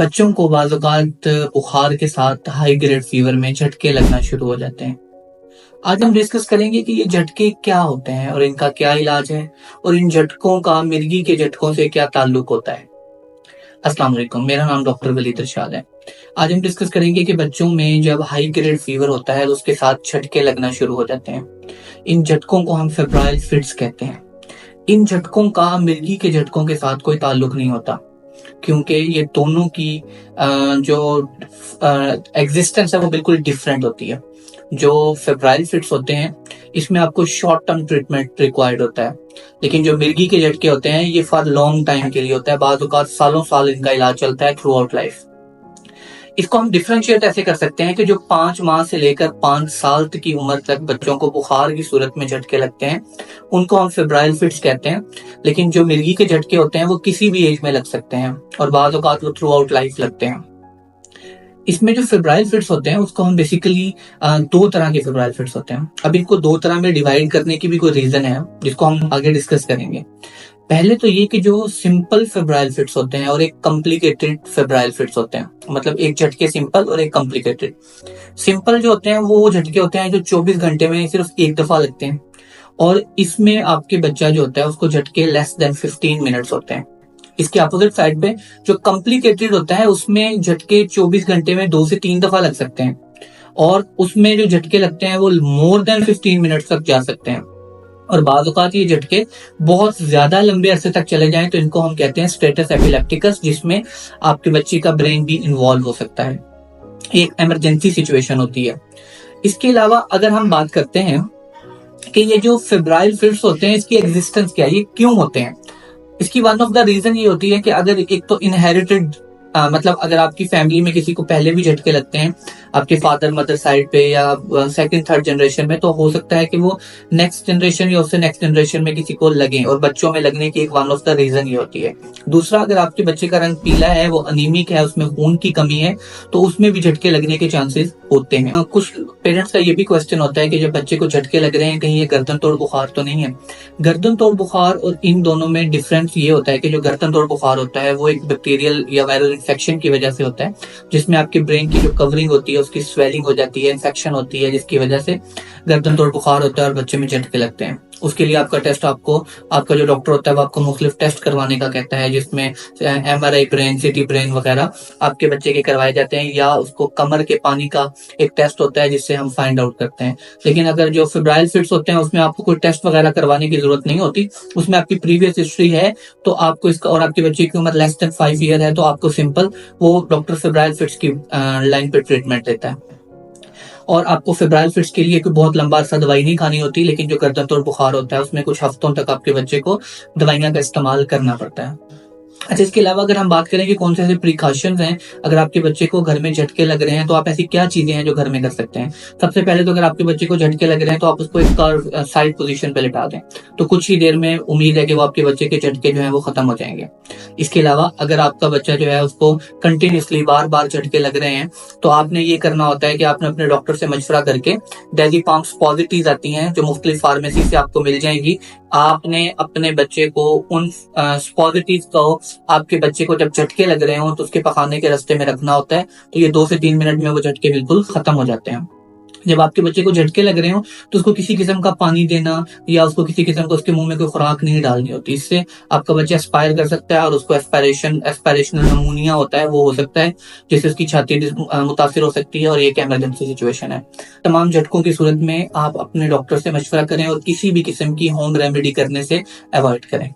बच्चों को बाज़ औक़ात बुखार के साथ हाई ग्रेड फीवर में झटके लगना शुरू हो जाते हैं। आज हम डिस्कस करेंगे कि ये झटके क्या होते हैं और इनका क्या इलाज है और इन झटकों का मिर्गी के झटकों से क्या ताल्लुक होता है। अस्सलाम वालेकुम, मेरा नाम डॉक्टर वलीद इरशाद है। आज हम डिस्कस करेंगे कि बच्चों में जब हाई ग्रेड फीवर होता है तो उसके साथ झटके लगना शुरू हो जाते हैं। इन झटकों को हम फेब्राइल फिट्स कहते हैं। इन झटकों का मिर्गी के झटकों के साथ कोई ताल्लुक नहीं होता, क्योंकि ये दोनों की जो एग्जिस्टेंस है वो बिल्कुल डिफरेंट होती है। जो फेब्राइल फिट्स होते हैं इसमें आपको शॉर्ट टर्म ट्रीटमेंट रिक्वायर्ड होता है, लेकिन जो मिर्गी के झटके होते हैं ये फॉर लॉन्ग टाइम के लिए होता है। बाज़ औक़ात सालों साल इनका इलाज चलता है थ्रू आउट लाइफ। इसको हम डिफरेंशिएट ऐसे कर सकते हैं कि जो 5 माह से लेकर 5 साल तक की उम्र तक बच्चों को बुखार की सूरत में झटके लगते हैं उनको हम फेब्राइल फिट्स कहते हैं। लेकिन जो मिर्गी के झटके होते हैं वो किसी भी एज में लग सकते हैं और बाज़ औक़ात वो थ्रू आउट लाइफ लगते हैं। इसमें जो फेब्राइल फिट्स होते हैं उसको हम बेसिकली 2 तरह के फेब्राइल फिट्स होते हैं। अब इनको 2 तरह में डिवाइड करने की भी कोई रीजन है जिसको हम आगे डिस्कस करेंगे। पहले तो ये कि जो सिंपल फेब्राइल फिट्स होते हैं और एक कॉम्प्लिकेटेड फेब्राइल फिट्स होते हैं, मतलब एक झटके सिंपल और एक कॉम्प्लिकेटेड। सिंपल जो होते हैं वो झटके होते हैं जो 24 घंटे में सिर्फ एक दफा लगते हैं और इसमें आपके बच्चा जो होता है उसको झटके लेस देन 15 मिनट्स होते हैं। इसके अपोजिट साइड पे जो कॉम्प्लिकेटेड होता है उसमें झटके 24 घंटे में 2 से 3 दफा लग सकते हैं और उसमें जो झटके लगते हैं वो मोर देन 15 मिनट्स तक जा सकते हैं। और बाज़ औक़ात ये झटके बहुत ज्यादा लंबे अरसे तक चले जाएं तो इनको हम कहते हैं स्टेटस एपिलेप्टिकस, जिसमें आपके बच्चे का ब्रेन भी इन्वॉल्व हो सकता है। एक इमरजेंसी सिचुएशन होती है। इसके अलावा अगर हम बात करते हैं कि ये जो फेब्राइल फिट्स होते हैं इसकी एग्जिस्टेंस क्या है, ये क्यों होते हैं, इसकी वन ऑफ द रीजन ये होती है कि अगर एक तो इनहेरिटेड मतलब अगर आपकी फैमिली में किसी को पहले भी झटके लगते हैं आपके फादर मदर साइड पे या सेकंड थर्ड जनरेशन में, तो हो सकता है कि वो नेक्स्ट जनरेशन या उससे नेक्स्ट जनरेशन में किसी को लगे और बच्चों में लगने की एक वन ऑफ द रीजन ये होती है। दूसरा, अगर आपके बच्चे का रंग पीला है, वो अनीमिक है, उसमें खून की कमी है, तो उसमें भी झटके लगने के चांसेस होते हैं। कुछ पेरेंट्स का ये भी क्वेश्चन होता है कि जब बच्चे को झटके लग रहे हैं कहीं ये गर्दन तोड़ बुखार तो नहीं है। गर्दन तोड़ बुखार और इन दोनों में डिफरेंस ये होता है कि जो गर्दन तोड़ बुखार होता है वो एक बैक्टीरियल या वायरल इन्फेक्शन की वजह से होता है, जिसमें आपके ब्रेन की जो कवरिंग होती है उसकी स्वेलिंग हो जाती है, इन्फेक्शन होती है, जिसकी वजह से गर्दन तोड़ बुखार होता है और बच्चे में झटके लगते हैं। उसके लिए आपका टेस्ट आपका जो डॉक्टर होता है वो आपको मुख्तलिफ टेस्ट करवाने का कहता है, जिसमें MRI ब्रेन, CT ब्रेन वगैरह आपके बच्चे के करवाए जाते हैं, या उसको कमर के पानी का एक टेस्ट होता है जिससे हम फाइंड आउट करते हैं। लेकिन अगर जो फेब्राइल फिट्स होते हैं उसमें आपको कोई टेस्ट वगैरह करवाने की जरूरत नहीं होती, उसमें आपकी प्रीवियस हिस्ट्री है तो आपको इसका, और आपके बच्चे की उम्र लेस देन 5 ईयर है तो आपको सिंपल वो डॉक्टर फेब्राइल फिट्स की लाइन पे ट्रीटमेंट देता है। और आपको फेब्राइल फिट्स के लिए कोई बहुत लंबा अरसा दवाई नहीं खानी होती, लेकिन जो गर्दन तोड़ बुखार होता है उसमें कुछ हफ्तों तक आपके बच्चे को दवाइयां का इस्तेमाल करना पड़ता है। अच्छा, इसके अलावा अगर हम बात करें कि कौन से ऐसे प्रिकॉशंस हैं अगर आपके बच्चे को घर में झटके लग रहे हैं तो आप ऐसी क्या चीजें हैं जो घर में कर सकते हैं। सबसे पहले तो अगर आपके बच्चे को झटके लग रहे हैं तो आप उसको एक साइड पोजीशन पे लिटा दें, तो कुछ ही देर में उम्मीद है कि वो आपके बच्चे के झटके जो है वो खत्म हो जाएंगे। इसके अलावा अगर आपका बच्चा जो है उसको कंटिन्यूसली बार बार झटके लग रहे हैं तो आपने ये करना होता है कि आपने अपने डॉक्टर से मशवरा करके डेज़ीपाम पॉजिटिव आती हैं जो मुख्तलिफ फार्मेसी से आपको मिल जाएंगी, आपने अपने बच्चे को उन पॉजिटिव को, आपके बच्चे को जब झटके लग रहे हो तो उसके पखाने के रास्ते में रखना होता है, तो ये 2 से 3 मिनट में वो झटके बिल्कुल खत्म हो जाते हैं। जब आपके बच्चे को झटके लग रहे हो तो उसको किसी किस्म का पानी देना या उसको किसी किस्म का उसके मुंह में कोई खुराक नहीं डालनी होती, इससे आपका बच्चा एस्पायर कर सकता है और उसको एस्पायरेशनल नमूनिया होता है वो हो सकता है, जिससे उसकी छाती मुतासिर हो सकती है और ये एक इमरजेंसी सिचुएशन है। तमाम झटकों की सूरत में आप अपने डॉक्टर से मशवरा करें और किसी भी किस्म की होम रेमेडी करने से अवॉइड करें।